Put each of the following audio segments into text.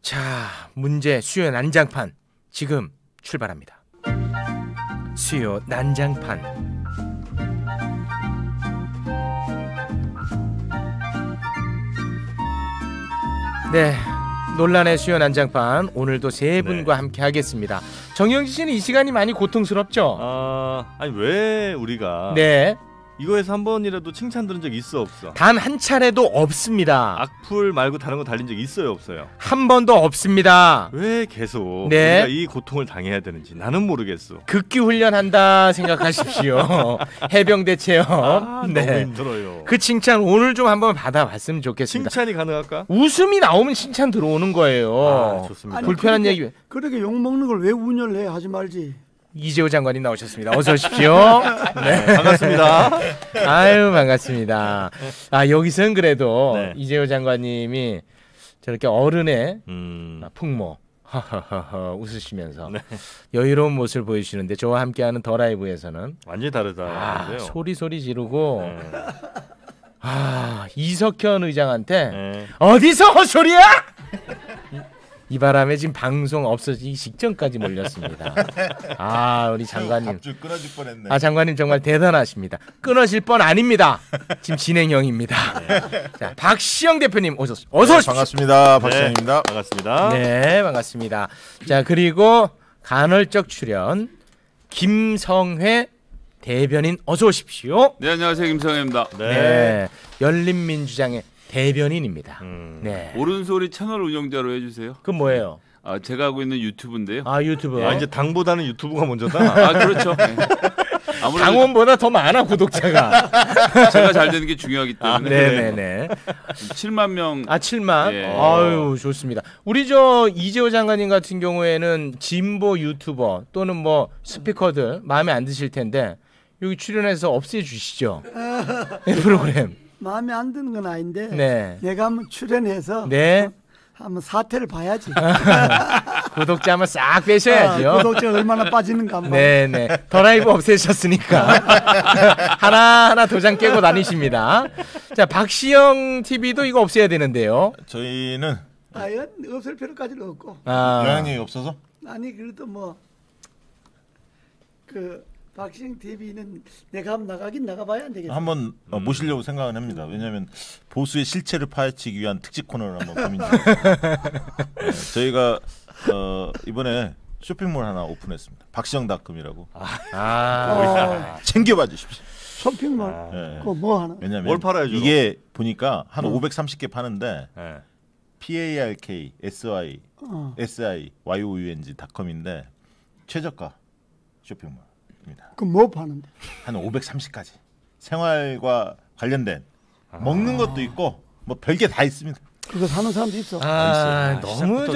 자, 문제 수요 난장판 지금 출발합니다. 수요 난장판. 네, 논란의 수요 난장판 오늘도 세 분과 함께 하겠습니다. 정영진 씨는 이 시간이 많이 고통스럽죠? 아니 왜 우리가 네, 이거에서 한 번이라도 칭찬 들은 적 있어 없어? 단 한 차례도 없습니다. 악플 말고 다른 거 달린 적 있어요 없어요? 한 번도 없습니다. 왜 계속 네. 우리가 이 고통을 당해야 되는지 나는 모르겠어. 극기 훈련한다 생각하십시오. 해병대 체험. 너무 힘들어요. 그 칭찬 오늘 좀 한번 받아봤으면 좋겠습니다. 칭찬이 가능할까? 웃음이 나오면 칭찬 들어오는 거예요. 좋습니다. 아니, 불편한 그렇게, 얘기. 그렇게 욕 먹는 걸 왜 운영을 해? 하지 말지. 이재호 장관님 나오셨습니다. 어서 오십시오. 네. 반갑습니다. 아유, 반갑습니다. 아, 여기서는 그래도 네. 이재호 장관님이 저렇게 어른의 풍모 하하하하 웃으시면서 네. 여유로운 모습을 보여주시는데 저와 함께하는 더 라이브에서는 완전히 다르다. 소리 지르고 네. 이석현 의장한테 네. 어디서 헛소리야? 이 바람에 지금 방송 없어지기 직전까지 몰렸습니다. 우리 장관님. 갑자기 끊어질 뻔했네. 장관님 정말 대단하십니다. 끊어질 뻔 아닙니다. 지금 진행형입니다. 자, 박시영 대표님 어서 오십시오. 반갑습니다. 박시영입니다. 네, 반갑습니다. 네, 반갑습니다. 자, 그리고 간헐적 출연 김성회 대변인 어서 오십시오. 네, 안녕하세요. 김성혜입니다. 네. 열린민주당의 대변인입니다. 네. 옳은소리 채널 운영자로 해주세요. 그건 뭐예요? 제가 하고 있는 유튜브인데요. 유튜브. 이제 당보다는 유튜브가 먼저다. 그렇죠. 네. 아무래도 당원보다 더 많아 구독자가. 제가 잘 되는 게 중요하기 때문에. 네네네. 7만 명. 7만. 예. 아유, 좋습니다. 우리 이재호 장관님 같은 경우에는 진보 유튜버 또는 뭐 스피커들 마음에 안 드실 텐데 여기 출연해서 없애주시죠. 이 프로그램. 마음에 안 드는 건 아닌데 네. 내가 한번 출연해서 네. 한번 사태를 봐야지. 구독자 한번 싹 빼셔야죠. 구독자 얼마나 빠지는가 한번. 네네. 더 라이브 없애셨으니까 하나하나 도장 깨고 다니십니다. 자, 박시영 TV도 이거 없애야 되는데요. 저희는 없을 필요까지는 없고. 영향력이 없어서? 아니 그래도 박시영 TV는 내가 한번 나가긴 나가봐야 안 되겠어. 한번 모시려고 생각은 합니다. 왜냐하면 보수의 실체를 파헤치기 위한 특집 코너를 한번 고민 중입니다. 저희가 이번에 쇼핑몰 하나 오픈했습니다. 박시영닷컴이라고. 챙겨봐 주십시오. 쇼핑몰. 그거 뭐 하나? 왜냐면 뭘 팔아야죠? 이게 보니까 한 530개 파는데 네. PARK SI SIYOUNG.com인데 최저가 쇼핑몰. 그럼 뭐 파는데? 한 530까지 생활과 관련된 먹는 것도 있고 뭐 별게 다 있습니다. 그거 사는 사람도 있어. 너무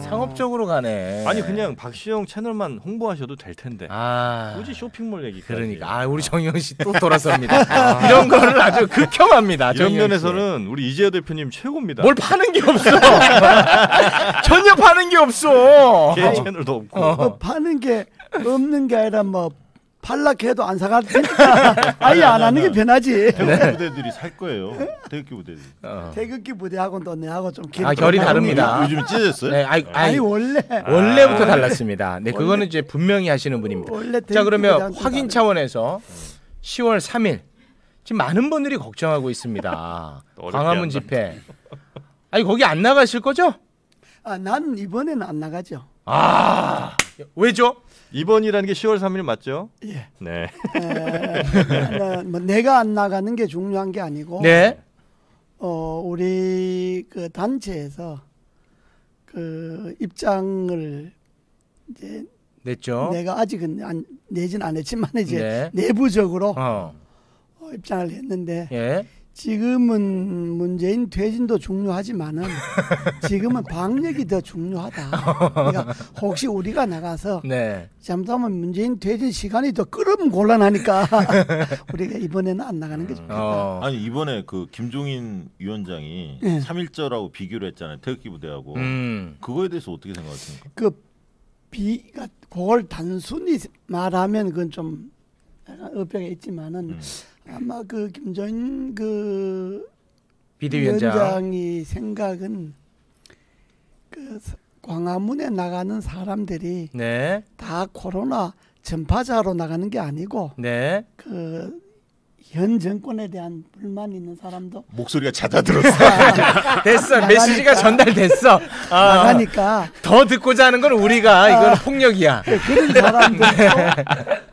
상업적으로 가네. 아니 그냥 박시영 채널만 홍보하셔도 될 텐데. 굳이 쇼핑몰 얘기까지. 그러니까 우리 정영 씨 또 돌아섭니다. 이런 거를 아주 극혐합니다. 이런 면에서는 우리 이재호 대표님 최고입니다. 뭘 파는 게 없어. 전혀 파는 게 없어. 개 채널도 없고. 파는 게 없는 게 아니라 팔락해도 안 사갈 테니까 아예 안 하는 게 편하지. 태극기 부대들이 살 거예요. 태극기 부대들이. 태극기 부대하고는 또 내하고 좀 결이 다릅니다. 요즘 찢어졌어요? 네, 아니 원래부터 달랐습니다. 네, 그거는 이제 분명히 하시는 분입니다. 자, 그러면 확인 차원에서 10월 3일 지금 많은 분들이 걱정하고 있습니다. 광화문 집회. 거기 안 나가실 거죠? 난 이번에는 안 나가죠. 왜죠? 이번이라는 게 10월 3일 맞죠? 예. 네. 내가 안 나가는 게 중요한 게 아니고. 네. 우리 그 단체에서 입장을 이제 냈죠. 내가 아직은 내진 않았지만 이제 내부적으로 입장을 했는데 지금은 문재인 퇴진도 중요하지만은 지금은 방역이 더 중요하다. 그러니까 혹시 우리가 나가서 잘못하면 문재인 퇴진 시간이 더 끌으면 곤란하니까 우리가 이번에는 안 나가는 게 좋겠다. 아니 이번에 김종인 위원장이 3.1절하고 비교를 했잖아요. 태극기 부대하고. 그거에 대해서 어떻게 생각하십니까? 그걸 단순히 말하면 그건 좀 약간 의벽에 있지만은 아마 김종인 비대위원장이 생각은 광화문에 나가는 사람들이 네. 다 코로나 전파자로 나가는 게 아니고 네. 그 현 정권에 대한 불만이 있는 사람도 목소리가 잦아들었어. 됐어. 메시지가 전달됐어. 나가니까 더 듣고자 하는 건 우리가 이건 폭력이야.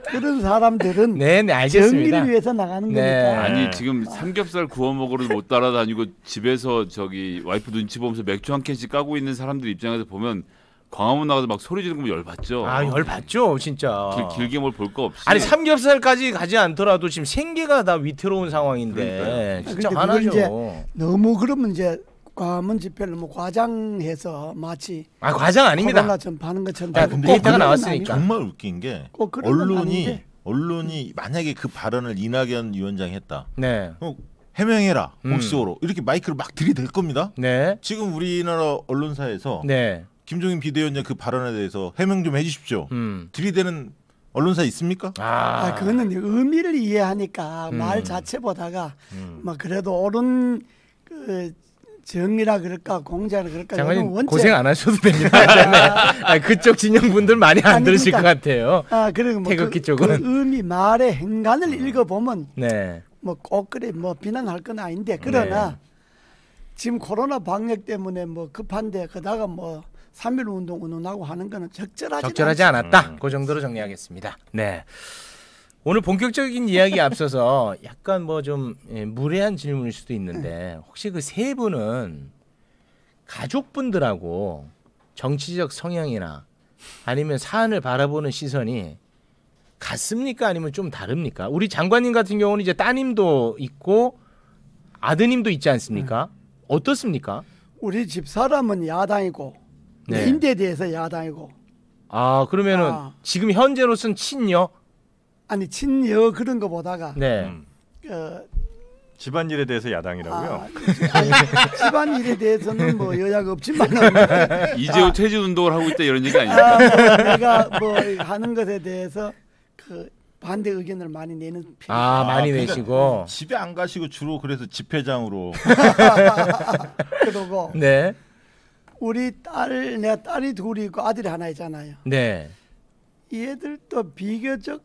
그런 사람들은 네, 알겠습니다. 정의를 위해서 나가는 거니까. 아니 지금 삼겹살 구워 먹으러 못 따라다니고 집에서 저기 와이프 눈치 보면서 맥주 한 캔씩 까고 있는 사람들 입장에서 보면 광화문 나가서 막 소리 지르고 열받죠. 열받죠, 진짜. 길게 뭘 볼 거 없이. 아니 삼겹살까지 가지 않더라도 지금 생계가 다 위태로운 상황인데 진짜 화나죠. 이제 너무 그러면 이제 광화문 집회를 너무 과장해서 마치 과장 아닙니다. 코로나 전파하는 것처럼. 데이터가 나왔으니까. 정말 웃긴 게 언론이 만약에 그 발언을 이낙연 위원장이 했다. 네. 해명해라 공식적으로 이렇게 마이크를 막 들이댈 겁니다. 네. 지금 우리나라 언론사에서 네. 김종인 비대위원장 그 발언에 대해서 해명 좀 해주십시오. 들이대는 언론사 있습니까? 그거는 의미를 이해하니까 말 자체보다가 뭐 그래도 옳은 그 정의라 그럴까 공자라 그럴까. 장관님 고생 안 하셔도 됩니다. 그쪽 진영 분들 많이 안 들으실 것 같아요. 그리고 뭐 태극기 쪽은 그 의미 말의 행간을 읽어보면 네. 뭐 꼭 그래 뭐 비난할 건 아닌데 그러나 지금 코로나 방역 때문에 뭐 급한데 그다가 뭐 3.1 운동 운운하고 하는 거는 적절하지 않았다. 그 정도로 정리하겠습니다. 네. 오늘 본격적인 이야기에 앞서서 약간 뭐 좀 무례한 질문일 수도 있는데 혹시 그 세 분은 가족분들하고 정치적 성향이나 아니면 사안을 바라보는 시선이 같습니까? 아니면 좀 다릅니까? 우리 장관님 같은 경우는 이제 따님도 있고 아드님도 있지 않습니까? 어떻습니까? 우리 집 사람은 야당이고 임대에 대해서 야당이고. 그러면은 지금 현재로서는 친여? 아니 친여 그런 거보다가 집안일에 대해서 야당이라고요? 집안일에 대해서는 뭐 여야가 없지만 이재호 퇴진 운동을 하고 있다 이런 얘기 아닙니까? 내가 뭐 하는 것에 대해서 그 반대 의견을 많이 내는 편. 많이 내시고 집에 안 가시고 주로 그래서 집회장으로. 그러고 네. 내가 딸이 둘이 있고 아들이 하나 있잖아요. 네. 이 애들도 비교적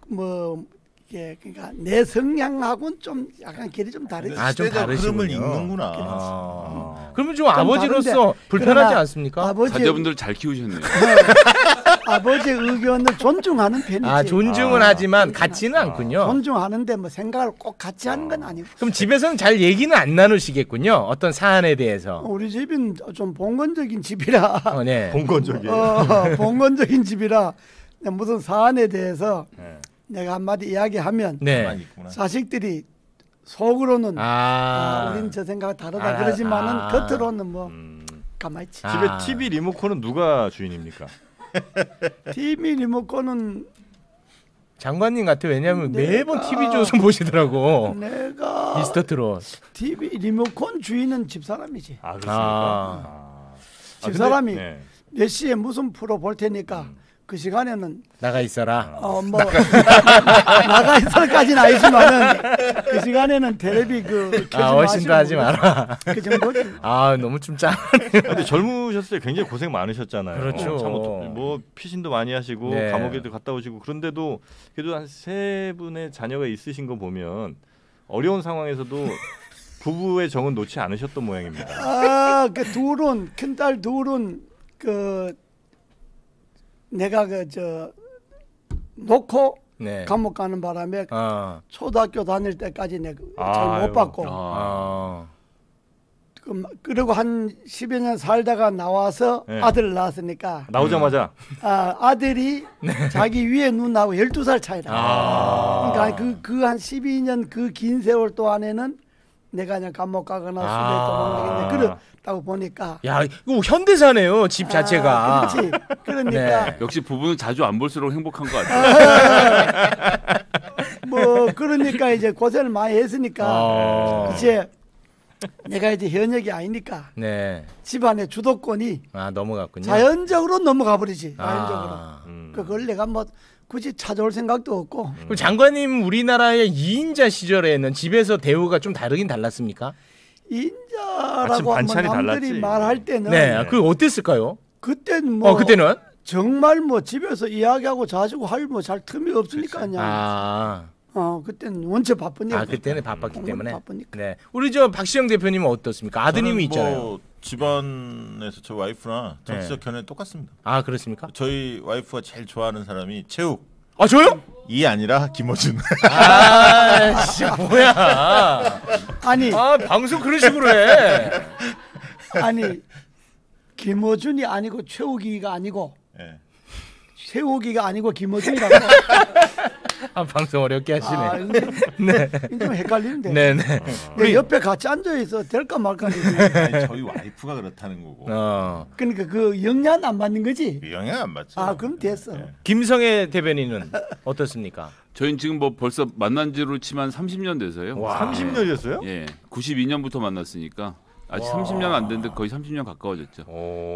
뭐 그러니까 내 성향하고는 좀 약간 길이 좀 다르지. 좀 다르시군요. 흐름을 읽는구나. 그러면 좀 아버지로서 불편하지 않습니까? 자녀분들 잘 키우셨네요. 아버지의 의견을 존중하는 편이지. 존중은 하지만 같지는 않군요. 존중하는데 뭐 생각을 꼭 같이 하는 건 아니고. 그럼 집에서는 잘 얘기는 안 나누시겠군요. 어떤 사안에 대해서. 우리 집은 좀 봉건적인 집이라. 네. 봉건적인 집이라 무슨 사안에 대해서 내가 한마디 이야기하면 자식들이 속으로는 우린 저 생각 다르다 그러지만은 겉으로는 뭐 가만히 있지. 집에 TV 리모컨은 누가 주인입니까? TV 리모컨은 장관님 같아. 왜냐하면 매번 TV 조선 보시더라고. 내가 미스터 트롯. TV 리모컨 주인은 집사람이지. 그렇습니까? 집사람이 몇 시에 무슨 프로 볼 테니까 그 시간에는 나가 있어라. 나가 있어까지는 아니지만은 그 시간에는 텔레비 켜지 훨씬도 하지 마라. 그 정도지. 너무 좀 짜. 근데 젊으셨을 때 굉장히 고생 많으셨잖아요. 그렇죠. 뭐 피신도 많이 하시고 감옥에도 갔다 오시고 그런데도 그래도 한 세 분의 자녀가 있으신 거 보면 어려운 상황에서도 부부의 정은 놓지 않으셨던 모양입니다. 그 둘은 큰딸 둘은 내가 놓고 감옥 가는 바람에 초등학교 다닐 때까지 내가 잘 못 받고 그리고 한 10여 년 살다가 나와서 아들을 낳았으니까 나오자마자 아들이 자기 위에 누나하고 12살 차이다. 그러니까 그 한 12년 그 긴 세월 동안에는 내가 그냥 감옥 가거나 수도에 도망가겠네. 그렇다고 보니까. 야, 이거 현대사네요. 집 자체가. 그렇지. 그러니까. 역시 부부는 자주 안 볼수록 행복한 것 같아요. 뭐 그러니까 이제 고생을 많이 했으니까 이제 내가 이제 현역이 아니니까 집안의 주도권이 넘어갔군요. 자연적으로 넘어가 버리지. 자연적으로. 그걸 내가 뭐 굳이 찾아올 생각도 없고. 그럼 장관님 우리나라의 2인자 시절에는 집에서 대우가 좀 다르긴 달랐습니까? 2인자라고 하면 남들이 말할 때는 그 어땠을까요? 그때는 뭐 그때는 정말 뭐 집에서 이야기하고 자주고 할 뭐 잘 틈이 없으니까 그냥. 그때는 원체 바쁘니까. 그때는 바빴기 때문에. 바쁘니까. 네. 우리 저 박시영 대표님은 어떻습니까? 아드님이 있잖아요. 뭐 집안에서 저 와이프나 정치적 견해는 똑같습니다. 그렇습니까? 저희 와이프가 제일 좋아하는 사람이 최욱. 저요? 이 아니라 김어준. 진짜 뭐야? 아니. 방송 그런 식으로 해. 아니 김어준이 아니고 최욱이가 아니고. 네. 최욱이가 아니고 김어준이라고. 방송 어렵게 하시네. 네. 좀 헷갈리는데. 네네. 우리 옆에 같이 앉아 있어 될까 말까. 아니, 저희 와이프가 그렇다는 거고. 그러니까 그 영향 안 받는 거지. 영향 안 받죠. 그럼 됐어. 네. 김성애 대변인은 어떻습니까? 저희는 지금 뭐 벌써 만난 지로 치면 30년 돼서요. 30년이었어요? 예, 92년부터 만났으니까 아직 30년 안 됐는데 거의 30년 가까워졌죠.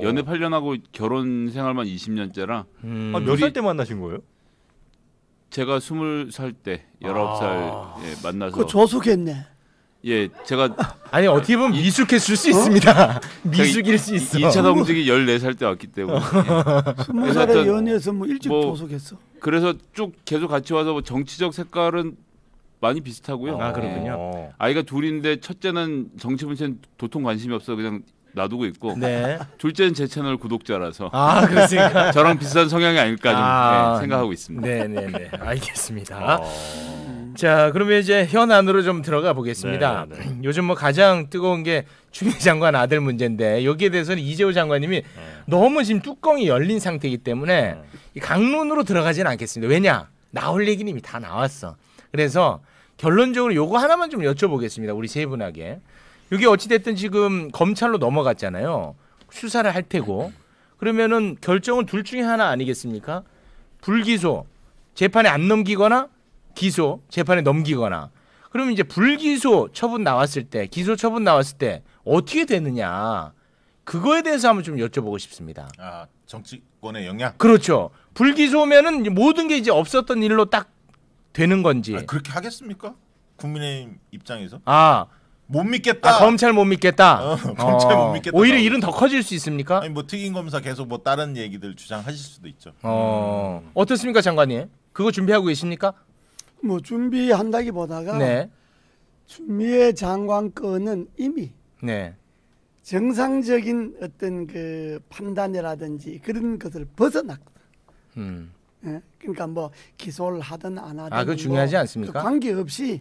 연애 8년 하고 결혼 생활만 20년째라. 몇 살 때 만나신 거예요? 제가 20살 때 19살 만나서. 그 조숙했네. 예, 제가 아니 어떻게 보면 미숙했을 수 있습니다. 미숙일 수 있어. 2차 당직이 14살 때 왔기 때문에. 20살에 연애해서 뭐 일찍 조숙했어. 그래서 쭉 계속 같이 와서 뭐 정치적 색깔은 많이 비슷하고요. 그렇군요. 아이가 둘인데 첫째는 정치 문제는 도통 관심이 없어 그냥 놔두고 있고 네. 둘째는 제 채널 구독자라서 그렇습니까? 저랑 비슷한 성향이 아닐까 좀 생각하고 있습니다. 네네네 알겠습니다. 자 그러면 이제 현안으로 좀 들어가 보겠습니다. 요즘 뭐 가장 뜨거운 게 추미애 장관 아들 문제인데 여기에 대해서는 이재호 장관님이 너무 지금 뚜껑이 열린 상태이기 때문에 강론으로 들어가지는 않겠습니다. 왜냐 나올 얘기는 이미 다 나왔어. 그래서 결론적으로 요거 하나만 좀 여쭤보겠습니다. 우리 세 분에게. 이게 어찌됐든 지금 검찰로 넘어갔잖아요. 수사를 할 테고. 그러면은 결정은 둘 중에 하나 아니겠습니까? 불기소, 재판에 안 넘기거나 기소, 재판에 넘기거나. 그러면 이제 불기소 처분 나왔을 때, 기소 처분 나왔을 때 어떻게 되느냐. 그거에 대해서 한번 좀 여쭤보고 싶습니다. 정치권의 영향? 그렇죠. 불기소면은 모든 게 이제 없었던 일로 딱 되는 건지. 그렇게 하겠습니까? 국민의힘 입장에서? 못 믿겠다. 검찰 못 믿겠다. 검찰 못 믿겠다. 오히려 일은 더 커질 수 있습니까? 아니 뭐 특임 검사 계속 뭐 다른 얘기들 주장하실 수도 있죠. 어떻습니까, 장관님? 그거 준비하고 계십니까? 뭐 준비한다기보다가 추미애 장관 건은 이미 정상적인 어떤 그 판단이라든지 그런 것을 벗어났거든. 그러니까 뭐 기소를 하든 안 하든 그거 중요하지 않습니까? 관계없이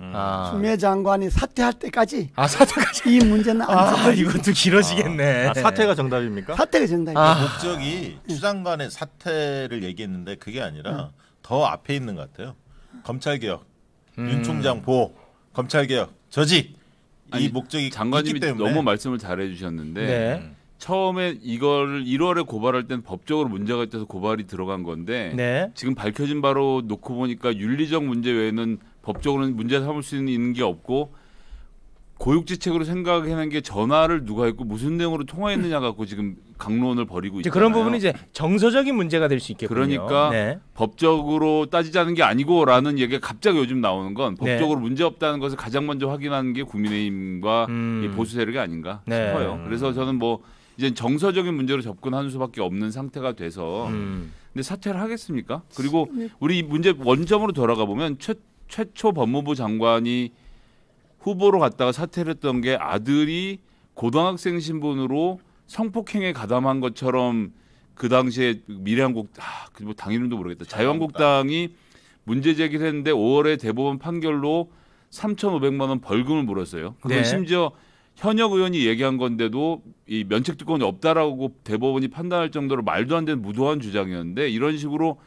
추미애 장관이 사퇴할 때까지 사퇴까지 이 문제는 안 이것도 길어지겠네. 사퇴가 정답입니까? 사퇴가 정답입니다. 목적이 추 장관의 사퇴를 얘기했는데 그게 아니라 더 앞에 있는 것 같아요. 검찰개혁, 윤 총장 보호, 검찰개혁, 저지 이 목적이 장관님이 있기 때문에 너무 말씀을 잘해주셨는데 처음에 이걸 1월에 고발할 때는 법적으로 문제가 있어서 고발이 들어간 건데 지금 밝혀진 바로 놓고 보니까 윤리적 문제 외에는 법적으로는 문제 삼을 수 있는 게 없고 고육지책으로 생각하는 게 전화를 누가 했고 무슨 내용으로 통화했느냐 갖고 지금 강론을 벌이고 있잖아요. 그런 부분이 이제 정서적인 문제가 될 수 있겠군요. 그러니까 법적으로 따지자는 게 아니고라는 얘기가 갑자기 요즘 나오는 건 법적으로 문제 없다는 것을 가장 먼저 확인하는 게 국민의힘과 이 보수 세력이 아닌가 싶어요. 그래서 저는 뭐 이제 정서적인 문제로 접근하는 수밖에 없는 상태가 돼서 근데 사퇴를 하겠습니까? 그리고 우리 문제 원점으로 돌아가 보면 최초 법무부 장관이 후보로 갔다가 사퇴를 했던 게 아들이 고등학생 신분으로 성폭행에 가담한 것처럼 그 당시에 미래한국 뭐 당 이름도 모르겠다. 자유한국당이 문제 제기를 했는데 5월에 대법원 판결로 3,500만 원 벌금을 물었어요. 그건 심지어 현역 의원이 얘기한 건데도 이 면책 특권이 없다라고 대법원이 판단할 정도로 말도 안 되는 무도한 주장이었는데 이런 식으로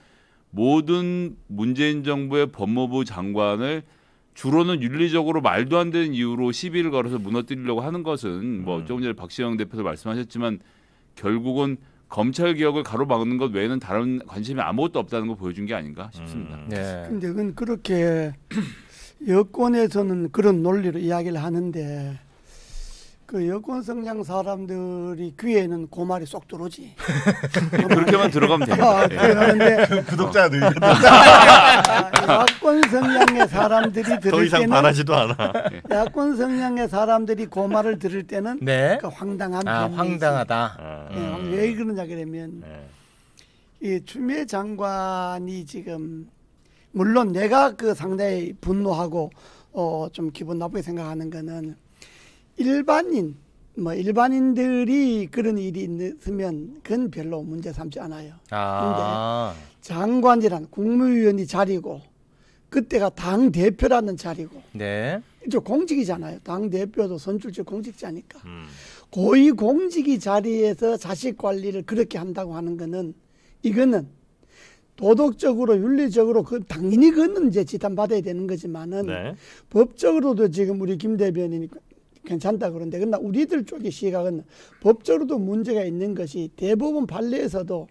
모든 문재인 정부의 법무부 장관을 주로는 윤리적으로 말도 안 되는 이유로 시비를 걸어서 무너뜨리려고 하는 것은 뭐 조금 전에 박시영 대표도 말씀하셨지만 결국은 검찰 개혁을 가로막는 것 외에는 다른 관심이 아무것도 없다는 걸 보여준 게 아닌가 싶습니다. 근데 그건 그렇게 여권에서는 그런 논리로 이야기를 하는데 그 여권 성향 사람들이 귀에는 고말이 쏙 들어오지. 그렇게만 들어가면 됩니다. 그런데 구독자들 야권 성향의 사람들이 들을 더 이상 때는 바라지도 않아. 야권 성향의 사람들이 고말을 들을 때는 네. 그 황당한 황당하다. 왜 그러냐 그러면 이 추미애 장관이 지금 물론 내가 그 상당히 분노하고 좀 기분 나쁘게 생각하는 거는 일반인들이 그런 일이 있으면 그건 별로 문제 삼지 않아요. 근데 장관이란 국무위원이 자리고 그때가 당 대표라는 자리고, 네. 이제 공직이잖아요. 당 대표도 선출직 공직자니까. 고위 공직이 자리에서 자식 관리를 그렇게 한다고 하는 거는 이거는 도덕적으로 윤리적으로 그 당연히 그거는 이제 지탄받아야 되는 거지만은 네. 법적으로도 지금 우리 김 대변인이 괜찮다 그런데 그러나 우리들 쪽의 시각은 법적으로도 문제가 있는 것이 대법원 판례에서도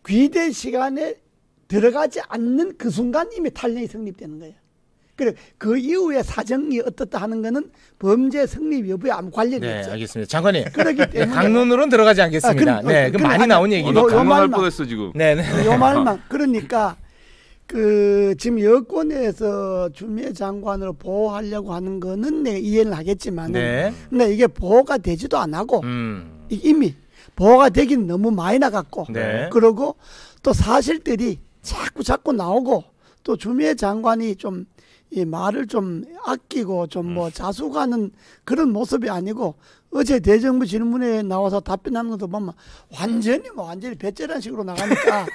귀대 시간에 들어가지 않는 그 순간 이미 탄력이 성립되는 거예요. 그래 그 이후에 사정이 어떻다 하는 거는 범죄 성립 여부에 아무 관련이 네, 없죠. 알겠습니다. 장관님. 그러기 때문에 강론으로는 들어가지 않겠습니다. 네, 그 많이 나온 얘기니까. 강론할 뻔했어 지금. 네, 네. 요 말만 그러니까 그 지금 여권에서 추미애 장관을 보호하려고 하는 거는 내가 이해는 하겠지만은, 네. 근데 이게 보호가 되지도 안 하고 이미 보호가 되긴 너무 많이 나갔고, 네. 그러고 또 사실들이 자꾸 나오고 또 추미애 장관이 좀 이 말을 좀 아끼고 좀 뭐 자숙하는 그런 모습이 아니고 어제 대정부 질문에 나와서 답변하는 것도 보면 완전히 배째란 식으로 나가니까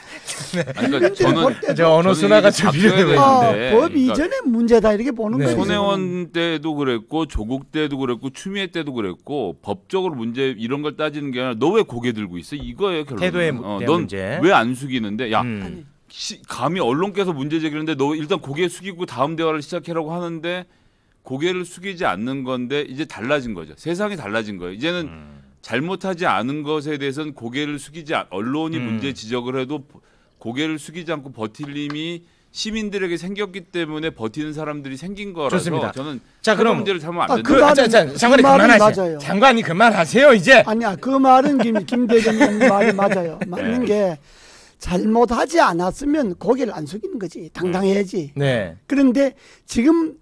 그러니까 저는 언어 순화가 좀 필요해요. 법 이전의 문제다 이렇게 보는 거예요. 손혜원 때도 그랬고 조국 때도 그랬고 추미애 때도 그랬고 법적으로 문제 이런 걸 따지는 게 아니라 너 왜 고개 들고 있어 이거예요 결론은. 태도의 문제. 넌 왜 안 숙이는데 야. 아니. 감히 언론께서 문제 제기하는데 너 일단 고개 숙이고 다음 대화를 시작해라고 하는데 고개를 숙이지 않는 건데 이제 달라진 거죠. 세상이 달라진 거예요. 이제는 잘못하지 않은 것에 대해서는 고개를 숙이지 언론이 문제 지적을 해도 고개를 숙이지 않고 버틸 힘이 시민들에게 생겼기 때문에 버티는 사람들이 생긴 거라서 좋습니다. 저는 자, 그럼 문제를 참으면 안 된다. 장관님 그만하세요. 장관이 그만하세요 이제. 아니야 그 말은 김 대변인 말이 맞아요. 맞는 게 잘못하지 않았으면 고개를 안 숙이는 거지. 당당해야지. 네. 그런데 지금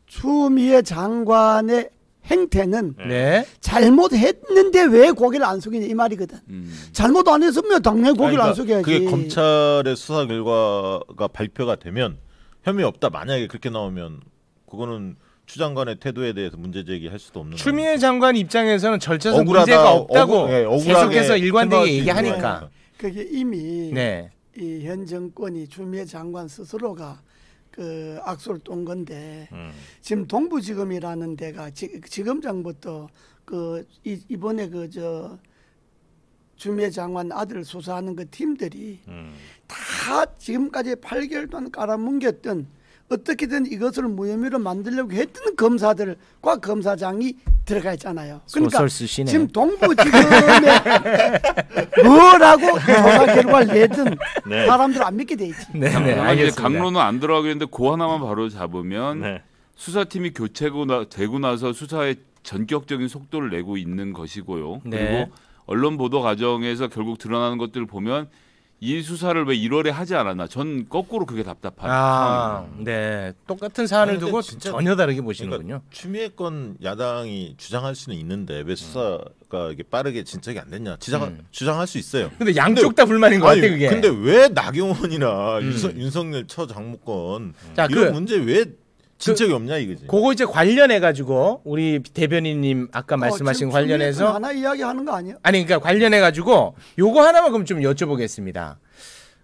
추미애 장관의 행태는 네. 잘못했는데 왜 고개를 안 숙이냐 이 말이거든. 잘못 안 했으면 당연히 고개를 그러니까 안 숙여야지. 그게 검찰의 수사 결과가 발표가 되면 혐의 없다 만약에 그렇게 나오면 그거는 추 장관의 태도에 대해서 문제 제기할 수도 없는. 추미애 장관 입장에서는 절차상 억울하다, 문제가 없다고 억울하게 계속해서 일관되게 얘기하니까. 그게 이미 네. 이 현 정권이 추미애 장관 스스로가 그 악수를 똠 건데 지금 동부지검이라는 데가 지검장부터 그 이번에 추미애 장관 아들 수사하는 그 팀들이 다 지금까지 8개월 동안 깔아뭉겼던 어떻게든 이것을 무혐의로 만들려고 했던 검사들과 검사장이 들어가 있잖아요. 그러니까 지금 동부지검에 뭐라고 조사 결과를 내든 네. 사람들 안 믿게 돼 있지. 네, 알겠습니다. 강론은 안 들어가겠는데 그 하나만 바로 잡으면 네. 수사팀이 교체되고 나서 수사에 전격적인 속도를 내고 있는 것이고요. 네. 그리고 언론 보도 과정에서 결국 드러나는 것들을 보면 이 수사를 왜 1월에 하지 않았나? 전 거꾸로 그게 답답한 상황입니다. 네, 똑같은 사안을 두고 전혀 다르게 보시는군요. 그러니까 추미애 건 야당이 주장할 수는 있는데 왜 수사가 이게 빠르게 진척이 안 됐냐? 주장할 수 있어요. 근데 양쪽 다 불만인 것 같아 그게. 근데 왜 나경원이나 윤석열 처장무권 이런 문제 왜 진척이 없냐 이거지. 그거 이제 관련해 가지고 우리 대변인님 아까 말씀하신 관련해서 하나 이야기하는 거 아니에요? 아니 그러니까 관련해 가지고 요거 하나만 그럼 좀 여쭤보겠습니다.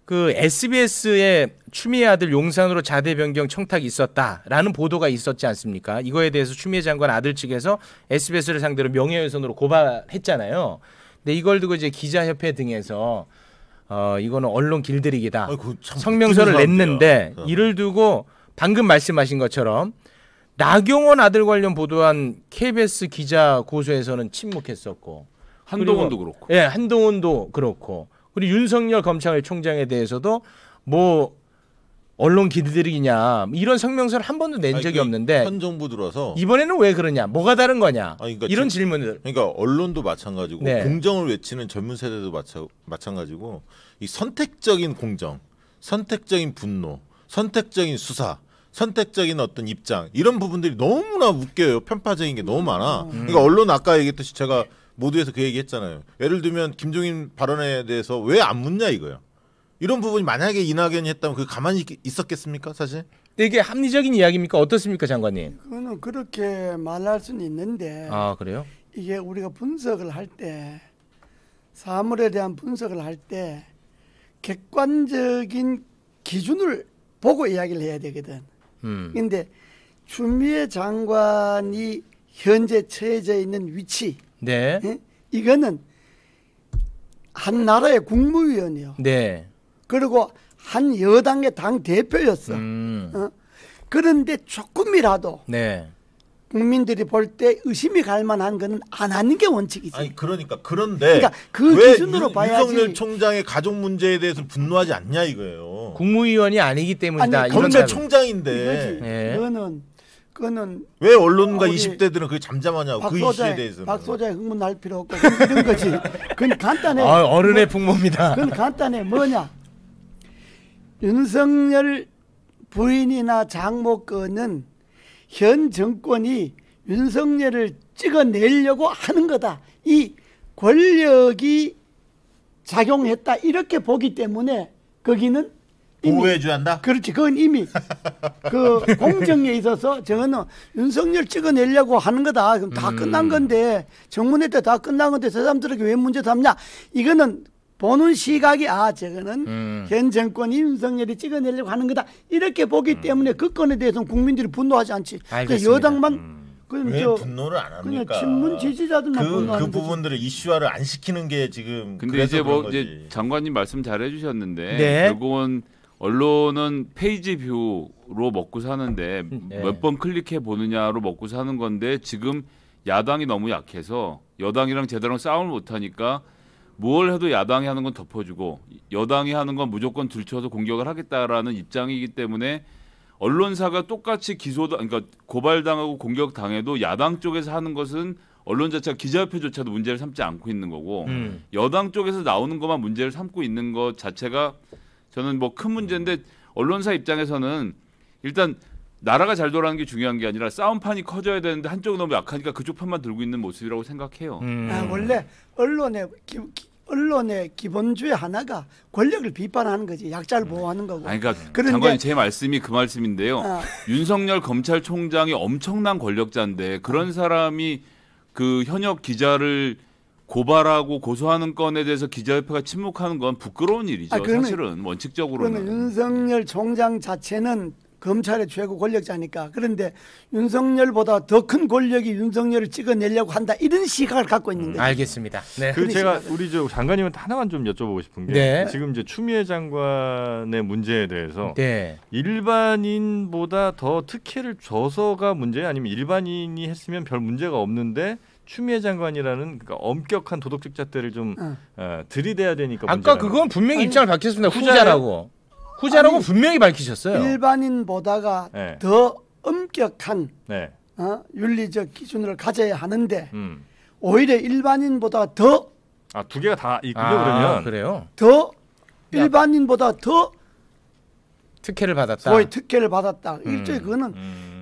그 SBS의 추미애 아들 용산으로 자대 변경 청탁이 있었다라는 보도가 있었지 않습니까? 이거에 대해서 추미애 장관 아들 측에서 SBS를 상대로 명예훼손으로 고발했잖아요. 근데 이걸 두고 이제 기자협회 등에서 이거는 언론 길들이기다. 성명서를 냈는데 이를 두고 방금 말씀하신 것처럼 나경원 아들 관련 보도한 KBS 기자 고소에서는 침묵했었고 한동훈도 그렇고. 예, 한동훈도 그렇고. 그리고 윤석열 검찰총장에 대해서도 뭐 언론 기들이냐 이런 성명서를 한 번도 낸 적이 없는데 현 정부 들어서 이번에는 왜 그러냐, 뭐가 다른 거냐, 그러니까 이런 질문을. 그러니까 언론도 마찬가지고 네. 공정을 외치는 젊은 세대도 마찬가지고 이 선택적인 공정, 선택적인 분노, 선택적인 수사, 선택적인 어떤 입장 이런 부분들이 너무나 웃겨요. 편파적인 게 너무 많아. 그러니까 언론 아까 얘기했듯이 제가 모두에서 그 얘기했잖아요. 예를 들면 김종인 발언에 대해서 왜 안 묻냐 이거야. 이런 부분이 만약에 이낙연이 했다면 그 가만히 있었겠습니까, 사실? 이게 합리적인 이야기입니까? 어떻습니까, 장관님? 그거는 그렇게 말할 수는 있는데. 아, 그래요? 이게 우리가 분석을 할 때, 사물에 대한 분석을 할 때 객관적인 기준을 보고 이야기를 해야 되거든. 근데 추미애 장관이 현재 처해져 있는 위치, 네. 이거는 한 나라의 국무위원이요. 네. 그리고 한 여당의 당 대표였어. 그런데 조금이라도 네. 국민들이 볼 때 의심이 갈 만한 거는 안 하는 게 원칙이지. 아니 그런데 그 왜 기준으로 봐야지. 윤석열 총장의 가족 문제에 대해서 분노하지 않냐 이거예요. 국무위원이 아니기 때문이다. 아니, 그런데 총장인데. 네. 그거는 왜 언론가 20대들은 그게 잠잠하냐고 그 이슈에 대해서는. 박 소장이 흥분할 필요 없고 이런 거지. 그건 간단해. 어른의 풍모입니다. 그건 간단해. 뭐냐? 윤석열 부인이나 장모권은 현 정권이 윤석열을 찍어내려고 하는 거다. 이 권력이 작용했다. 이렇게 보기 때문에 거기는 보호해줘야 한다? 그렇지. 그건 이미 그 공정에 있어서 저거는 윤석열 찍어내려고 하는 거다. 그럼 다 끝난 건데 정문회 때 다 끝난 건데 저 사람들에게 왜 문제 삼냐? 이거는 보는 시각이 저거는 현 정권이 윤석열이 찍어내려고 하는 거다. 이렇게 보기 때문에 그 건에 대해서는 국민들이 분노하지 않지. 알겠습니다. 여당만 왜 분노를 안 합니까? 그냥 친문 지지자들만 분노하는 그 부분들을 이슈화를 안 시키는 게 지금. 근데 이제 이제 장관님 말씀 잘 해주셨는데 네. 결국은 언론은 페이지 뷰로 먹고 사는데 네. 몇 번 클릭해 보느냐로 먹고 사는 건데 지금 야당이 너무 약해서 여당이랑 제대로 싸움을 못 하니까 뭘 해도 야당이 하는 건 덮어주고 여당이 하는 건 무조건 들춰서 공격을 하겠다라는 입장이기 때문에 언론사가 똑같이 그러니까 고발당하고 공격당해도 야당 쪽에서 하는 것은 언론 자체가 기자협회조차도 문제를 삼지 않고 있는 거고 여당 쪽에서 나오는 것만 문제를 삼고 있는 것 자체가 저는 뭐 큰 문제인데 언론사 입장에서는 일단 나라가 잘 돌아가는 게 중요한 게 아니라 싸움판이 커져야 되는데 한쪽이 너무 약하니까 그쪽 편만 들고 있는 모습이라고 생각해요. 원래 언론의 기본주의 하나가 권력을 비판하는 거지. 약자를 보호하는 거고. 그러니까 장관님 제 말씀이 그 말씀인데요. 윤석열 검찰총장이 엄청난 권력자인데 그런 사람이 그 현역 기자를 고발하고 고소하는 건에 대해서 기자협회가 침묵하는 건 부끄러운 일이죠. 사실은 원칙적으로는. 그러면 윤석열 총장 자체는 검찰의 최고 권력자니까. 그런데 윤석열보다 더 큰 권력이 윤석열을 찍어내려고 한다. 이런 시각을 갖고 있는 거죠. 알겠습니다. 네. 제가 우리 장관님한테 하나만 좀 여쭤보고 싶은 게 네. 지금 이제 추미애 장관의 문제에 대해서 네. 일반인보다 더 특혜를 줘서가 문제 아니면 일반인이 했으면 별 문제가 없는데 추미애 장관이라는 그러니까 엄격한 도덕적 잣대를 좀 들이대야 되니까 아까 그건 분명히 입장을 밝혔습니다. 후자라고 분명히 밝히셨어요. 일반인보다가 더 엄격한 윤리적 기준을 가져야 하는데 오히려 일반인보다 더 두 개가 다 있군요. 그러면 그래요. 더 일반인보다 더 특혜를 받았다. 소위 특혜를 받았다. 일종의 그거는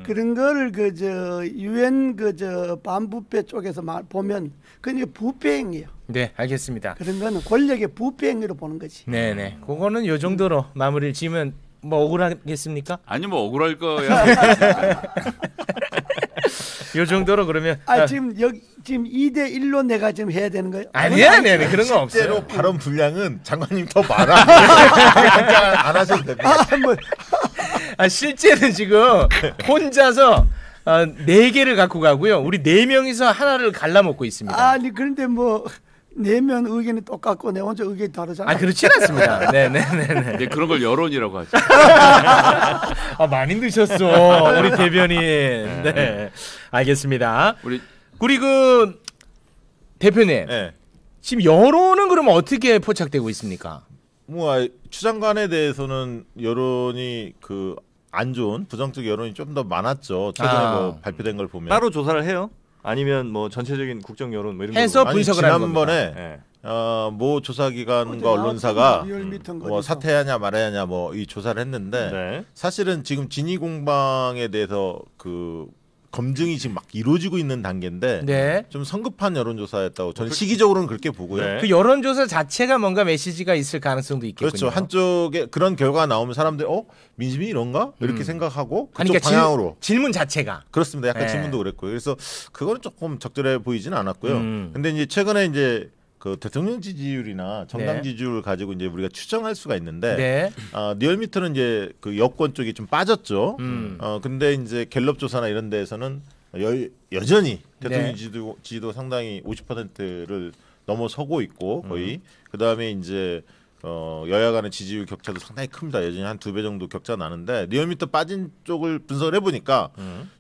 그런 거를 유엔 반부패 쪽에서 보면 그건 부패행위예요. 네, 알겠습니다. 그런 거는 권력의 부패행위로 보는 거지. 네네. 그거는 요 정도로 마무리를 지으면 뭐 억울하겠습니까? 아니 뭐 억울할 거야. 요 정도로 그러면 지금 2대 1로 내가 지금 해야 되는 거예요? 아니야, 그런 거 없어요. 실제로 발언 분량은 장관님 더 많아. 안 하셔도 됩니다. 실제는 지금 혼자서 4개를 갖고 가고요. 우리 4명이서 하나를 갈라먹고 있습니다. 아니 그런데 뭐 내면 의견이 똑같고 내 혼자 의견이 다르잖아. 그렇진 않습니다. 네네네. 네, 그런 걸 여론이라고 하죠. 많이 드셨어, 우리 대변인. 네, 알겠습니다. 우리 그 대표님, 지금 여론은 그러면 어떻게 포착되고 있습니까? 뭐 추 장관에 대해서는 여론이 그 안 좋은 부정적 여론이 좀 더 많았죠. 최근에 뭐 발표된 걸 보면. 따로 조사를 해요? 아니면 뭐 전체적인 국정 여론 뭐 이런 해서 분석을 하는 겁니다. 지난번에 모 조사기관과 언론사가 뭐 사퇴하냐 말아야냐 뭐 이 조사를 했는데 네. 사실은 지금 진위 공방에 대해서 그 검증이 지금 막 이루어지고 있는 단계인데 네. 좀 성급한 여론조사였다고 저는 시기적으로는 그렇게 보고요. 네. 그 여론조사 자체가 뭔가 메시지가 있을 가능성도 있겠군요. 그렇죠. 한쪽에 그런 결과가 나오면 사람들이 민심이 이런가 이렇게 생각하고 그쪽 그러니까 방향으로 질문 자체가 그렇습니다. 약간 질문도 그랬고요. 그래서 그거는 조금 적절해 보이지는 않았고요. 근데 이제 최근에 이제 그 대통령 지지율이나 정당 지지율을 가지고 이제 우리가 추정할 수가 있는데 리얼미터는 이제 그 여권 쪽이 좀 빠졌죠. 근데 이제 갤럽 조사나 이런 데에서는 여전히 대통령 지지도 상당히 50%를 넘어서고 있고 거의 그다음에 이제 여야 간의 지지율 격차도 상당히 큽니다. 여전히 한 2배 정도 격차가 나는데 리얼미터 빠진 쪽을 분석을 해보니까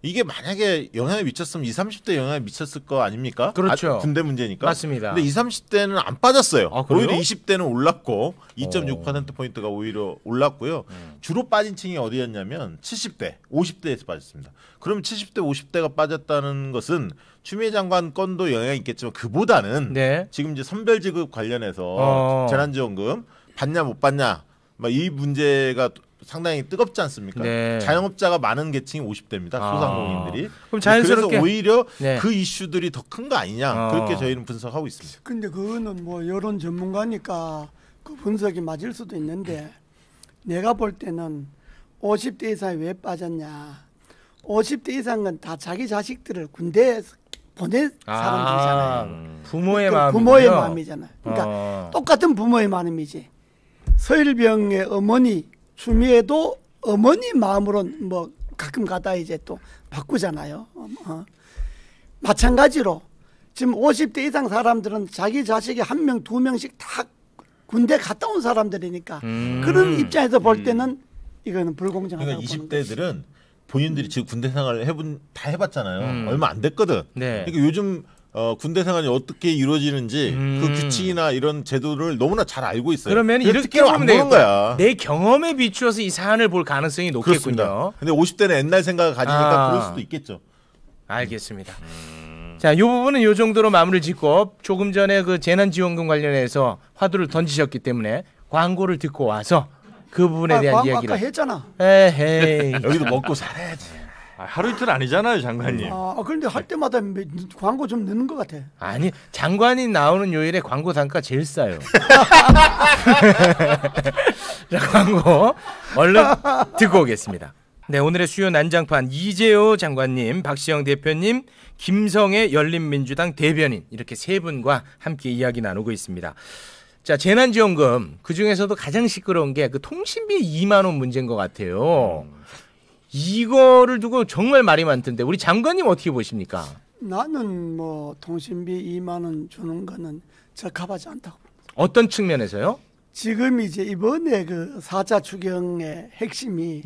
이게 만약에 영향을 미쳤으면 20, 30대 영향을 미쳤을 거 아닙니까? 그렇죠. 군대 문제니까. 맞습니다. 근데 20, 30대는 안 빠졌어요. 그래요? 오히려 20대는 올랐고 2.6%포인트가 오히려 올랐고요. 주로 빠진 층이 어디였냐면 70대, 50대에서 빠졌습니다. 그럼 70대, 50대가 빠졌다는 것은 추미애 장관 건도 영향이 있겠지만 그보다는 지금 이제 선별 지급 관련해서 재난지원금 받냐 못 받냐 막 이 문제가 상당히 뜨겁지 않습니까? 자영업자가 많은 계층이 50대입니다. 소상공인들이. 그럼 자연스럽게 그래서 오히려 그 이슈들이 더 큰 거 아니냐 그렇게 저희는 분석하고 있습니다. 근데 그거는 뭐 여론 전문가니까 그 분석이 맞을 수도 있는데 내가 볼 때는 50대 이상이 왜 빠졌냐. 50대 이상은 다 자기 자식들을 군대에 보낼 사람들이잖아요. 부모의 그러니까 부모의 마음이잖아요. 그러니까 똑같은 부모의 마음이지. 서일병의 어머니 추미애도 어머니 마음으로 뭐 가끔 가다 이제 또 바꾸잖아요. 마찬가지로 지금 50대 이상 사람들은 자기 자식이 1명, 2명씩 다 군대 갔다 온 사람들이니까 그런 입장에서 볼 때는 이거는 불공정하다고 그러니까 보는 거지. 20대들은 본인들이 지금 군대 생활을 다 해봤잖아요. 얼마 안 됐거든. 그러니까 요즘 군대 생활이 어떻게 이루어지는지 그 규칙이나 이런 제도를 너무나 잘 알고 있어요. 그러면 이렇게 보면 보는 거야. 내 경험에 비추어서 이 사안을 볼 가능성이 높겠군요. 그렇습니다. 근데 50대는 옛날 생각을 가지니까 그럴 수도 있겠죠. 알겠습니다. 자, 이 부분은 이 정도로 마무리를 짓고 조금 전에 그 재난지원금 관련해서 화두를 던지셨기 때문에 광고를 듣고 와서 그 부분에 대한 이야기를. 아까 했잖아. 에헤이. 여기도 먹고 살아야지. 하루 이틀 아니잖아요, 장관님. 그런데 할 때마다 광고 좀 넣는 것 같아. 아니, 장관이 나오는 요일에 광고 단가 제일 싸요. 자, 광고 얼른 듣고 오겠습니다. 네, 오늘의 수요 난장판 이재호 장관님, 박시영 대표님, 김성애 열린민주당 대변인 이렇게 세 분과 함께 이야기 나누고 있습니다. 자, 재난지원금 그중에서도 가장 시끄러운 게 그 통신비 2만 원 문제인 것 같아요. 이거를 두고 정말 말이 많던데 우리 장관님 어떻게 보십니까? 나는 뭐 통신비 2만 원 주는 거는 적합하지 않다고. 어떤 측면에서요? 지금 이제 이번에 그 4차 추경의 핵심이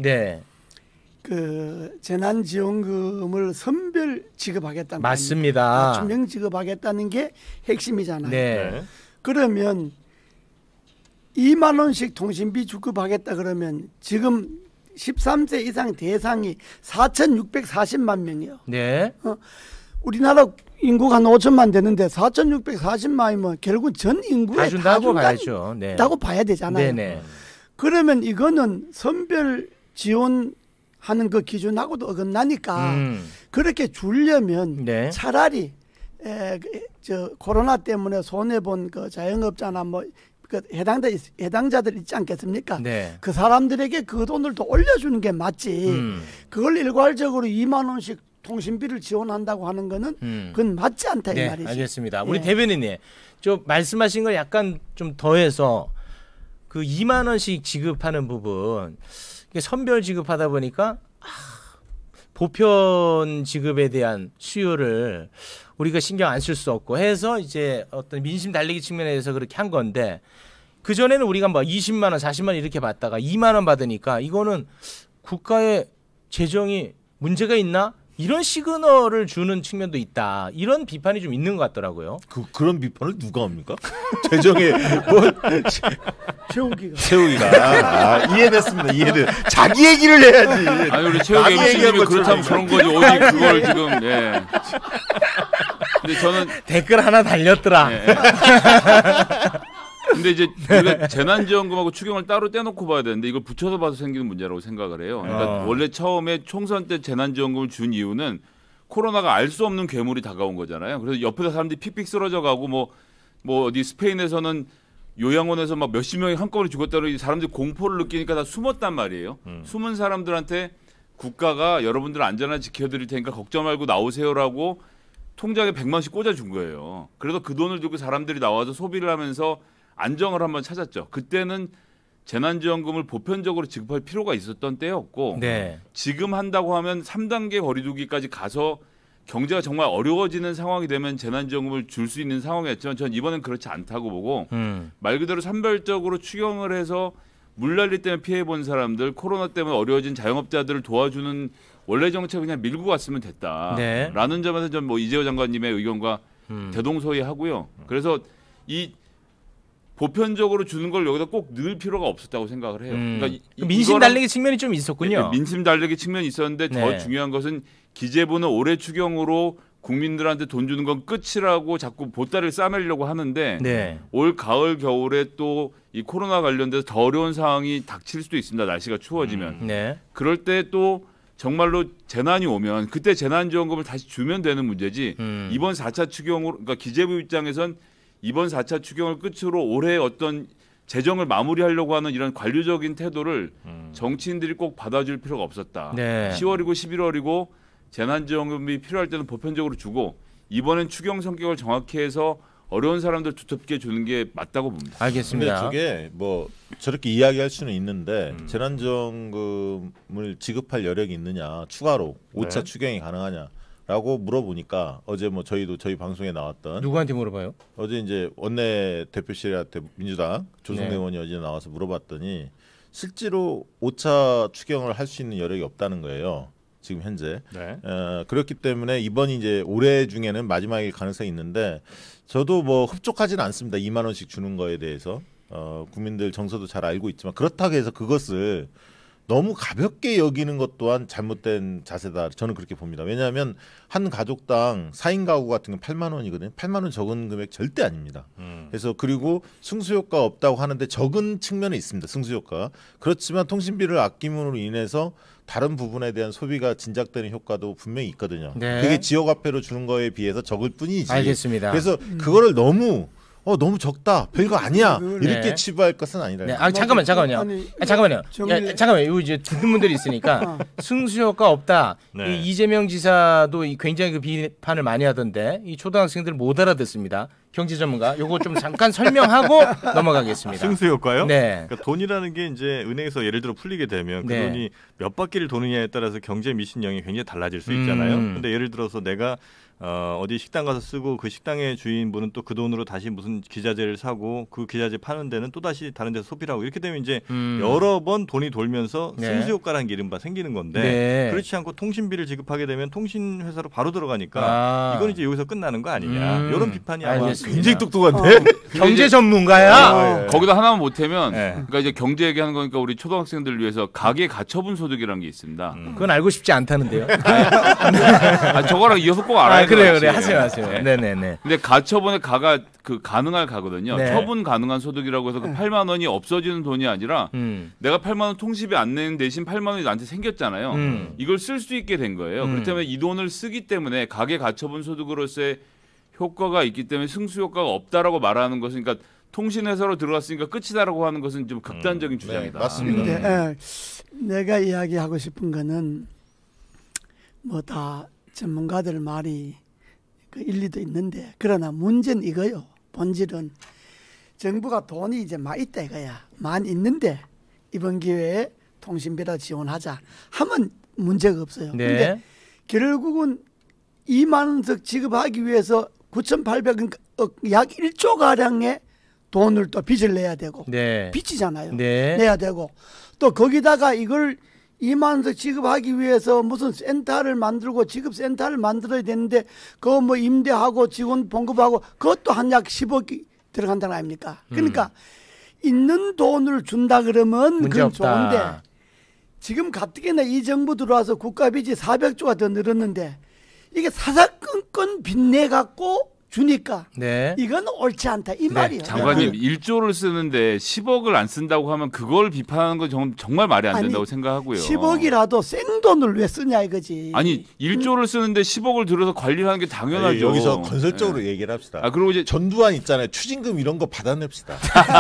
그 재난지원금을 선별 지급하겠다는 맞습니다. 맞춤형 지급하겠다는 게 핵심이잖아요. 그러면 2만 원씩 통신비 지급하겠다 그러면 지금 13세 이상 대상이 4,640만 명이요. 우리나라 인구가 한 5천만 되는데 4,640만이면 결국 전 인구에 다 준다고 봐야죠. 다고 봐야 되잖아요. 그러면 이거는 선별 지원하는 그 기준하고도 어긋나니까 그렇게 주려면 차라리 저 코로나 때문에 손해 본 그 자영업자나 뭐 그 해당자들 있지 않겠습니까? 그 사람들에게 그 돈을 더 올려주는 게 맞지. 그걸 일괄적으로 2만 원씩 통신비를 지원한다고 하는 거는 그건 맞지 않다 이 말이지. 알겠습니다. 우리 대변인님, 좀 말씀하신 걸 약간 좀 더해서 그 2만 원씩 지급하는 부분 이게 선별 지급하다 보니까 보편 지급에 대한 수요를 우리가 신경 안 쓸 수 없고 해서 이제 어떤 민심 달리기 측면에서 그렇게 한 건데 그 전에는 우리가 뭐 20만 원, 40만 원 이렇게 받다가 2만 원 받으니까 이거는 국가의 재정이 문제가 있나? 이런 시그널을 주는 측면도 있다. 이런 비판이 좀 있는 것 같더라고요. 그런 비판을 누가 합니까? 재정에 뭐 최욱이가 이해됐습니다. 이해돼. 자기 얘기를 해야지. 아니 우리 최욱 MC님이 그렇다면 그런 거지. 어디 그걸 지금 예. 근데 저는 댓글 하나 달렸더라. 예. 근데 이제 우리가 재난지원금하고 추경을 따로 떼놓고 봐야 되는데 이걸 붙여서 봐서 생기는 문제라고 생각을 해요. 그러니까 원래 처음에 총선 때 재난지원금을 준 이유는 코로나가 알 수 없는 괴물이 다가온 거잖아요. 그래서 옆에서 사람들이 픽픽 쓰러져 가고 뭐 어디 스페인에서는 요양원에서 막 몇십 명이 한꺼번에 죽었다는 사람들이 공포를 느끼니까 다 숨었단 말이에요. 숨은 사람들한테 국가가 여러분들 안전을 지켜드릴 테니까 걱정 말고 나오세요라고 통장에 100만씩 꽂아준 거예요. 그래서 그 돈을 들고 사람들이 나와서 소비를 하면서 안정을 한번 찾았죠. 그때는 재난지원금을 보편적으로 지급할 필요가 있었던 때였고 네. 지금 한다고 하면 3단계 거리두기까지 가서 경제가 정말 어려워지는 상황이 되면 재난지원금을 줄 수 있는 상황이었지만 전 이번엔 그렇지 않다고 보고 말 그대로 산별적으로 추경을 해서 물난리 때문에 피해본 사람들, 코로나 때문에 어려워진 자영업자들을 도와주는 원래 정책을 그냥 밀고 갔으면 됐다라는 네. 점에서 전 뭐 이재호 장관님의 의견과 대동소이하고요. 그래서 이 보편적으로 주는 걸 여기다 꼭 넣을 필요가 없었다고 생각을 해요. 그러니까 민심 달래기 측면이 좀 있었군요. 민심 달래기 측면이 있었는데 더 중요한 것은 기재부는 올해 추경으로 국민들한테 돈 주는 건 끝이라고 자꾸 보따리를 싸매려고 하는데 올 가을 겨울에 또 이 코로나 관련돼서 더 어려운 상황이 닥칠 수도 있습니다. 날씨가 추워지면. 그럴 때 또 정말로 재난이 오면 그때 재난지원금을 다시 주면 되는 문제지 이번 4차 추경으로 그러니까 기재부 입장에선 이번 4차 추경을 끝으로 올해 어떤 재정을 마무리하려고 하는 이런 관료적인 태도를 정치인들이 꼭 받아줄 필요가 없었다. 10월이고 11월이고 재난지원금이 필요할 때는 보편적으로 주고 이번엔 추경 성격을 정확히 해서 어려운 사람들 두텁게 주는 게 맞다고 봅니다. 알겠습니다. 근데 저게 뭐 저렇게 이야기할 수는 있는데 재난지원금을 지급할 여력이 있느냐 추가로 5차 추경이 가능하냐라고 물어보니까 어제 뭐 저희 방송에 나왔던 누구한테 물어봐요? 어제 이제 원내 대표실한테 민주당 조승래 의원이 어제 나와서 물어봤더니 실제로 5차 추경을 할 수 있는 여력이 없다는 거예요. 지금 현재. 그렇기 때문에 이번이 이제 올해 중에는 마지막일 가능성이 있는데 저도 뭐 흡족하지는 않습니다. 2만 원씩 주는 거에 대해서 국민들 정서도 잘 알고 있지만 그렇다고 해서 그것을 너무 가볍게 여기는 것 또한 잘못된 자세다. 저는 그렇게 봅니다. 왜냐하면 한 가족당 4인 가구 같은 건 8만 원이거든요. 8만 원 적은 금액 절대 아닙니다. 그래서 그리고 승수효과 없다고 하는데 적은 측면이 있습니다. 승수효과. 그렇지만 통신비를 아낌으로 인해서 다른 부분에 대한 소비가 진작되는 효과도 분명히 있거든요. 그게 지역화폐로 주는 거에 비해서 적을 뿐이지. 알겠습니다. 그래서 그거를 너무 적다. 별거 아니야. 이렇게 치부할 것은 아니라. 잠깐만요. 잠깐만요. 이거 이제 듣는 분들이 있으니까 승수효과 없다. 이 이재명 지사도 굉장히 그 비판을 많이 하던데 이 초등학생들 못 알아듣습니다. 경제 전문가, 요거 좀 잠깐 설명하고 넘어가겠습니다. 승수효과요? 그러니까 돈이라는 게 이제 은행에서 예를 들어 풀리게 되면 그 돈이 몇 바퀴를 도느냐에 따라서 경제 미신령이 굉장히 달라질 수 있잖아요. 근데 예를 들어서 내가 어디 식당 가서 쓰고 그 식당의 주인분은 또 그 돈으로 다시 무슨 기자재를 사고 그 기자재 파는 데는 또 다시 다른 데서 소비를 하고 이렇게 되면 이제 여러 번 돈이 돌면서 승수효과라는 게 이른바 생기는 건데 그렇지 않고 통신비를 지급하게 되면 통신회사로 바로 들어가니까 이건 이제 여기서 끝나는 거 아니냐 이런 비판이 아마 굉장히 똑똑한데 경제 전문가야. 거기다 하나만 못하면 그러니까 이제 경제 얘기하는 거니까 우리 초등학생들 위해서 가계 가처분 소득이라는 게 있습니다. 그건 알고 싶지 않다는데요. 저거랑 이어서 꼭 알아야 돼요. 그래 하세요. 네네네. 근데 가처분의 가가 그 가능할 가거든요. 처분 가능한 소득이라고 해서 그 8만 원이 없어지는 돈이 아니라 내가 8만 원 통신비 안 내는 대신 8만 원이 나한테 생겼잖아요. 이걸 쓸 수 있게 된 거예요. 그렇기 때문에 이 돈을 쓰기 때문에 가계 가처분 소득으로서의 효과가 있기 때문에 승수효과가 없다라고 말하는 것은 그러니까 통신회사로 들어갔으니까 끝이다라고 하는 것은 좀 극단적인 주장이다. 맞습니다. 근데 내가 이야기하고 싶은 거는 뭐 다 전문가들 말이 그 일리도 있는데 그러나 문제는 이거요. 본질은 정부가 돈이 이제 많이 있다 이거야. 많이 있는데 이번 기회에 통신비라 지원하자 하면 문제가 없어요. 근데 결국은 2만 원씩 지급하기 위해서 9,800억 약 1조 가량의 돈을 또 빚을 내야 되고 빚이잖아요. 내야 되고 또 거기다가 이걸 2만 원씩 지급하기 위해서 무슨 센터를 만들고 지급센터를 만들어야 되는데 그거 뭐 임대하고 직원 봉급하고 그것도 한 약 10억이 들어간다는 아닙니까? 그러니까 있는 돈을 준다 그러면 그건 좋은데 지금 가뜩이나 이 정부 들어와서 국가빚이 400조가 더 늘었는데 이게 사사건건 빚내 갖고 주니까 네. 이건 옳지 않다 이 네. 말이에요. 장관님 1조를 쓰는데 10억을 안 쓴다고 하면 그걸 비판하는 건 정말 말이 안 된다고 생각하고요. 10억이라도 생돈을 왜 쓰냐 이거지. 아니 1조를 쓰는데 10억을 들여서 관리를 하는 게 당연하죠. 아니, 여기서 건설적으로 얘기를 합시다. 그리고 이제 전두환 있잖아요. 추징금 이런 거 받아냅시다.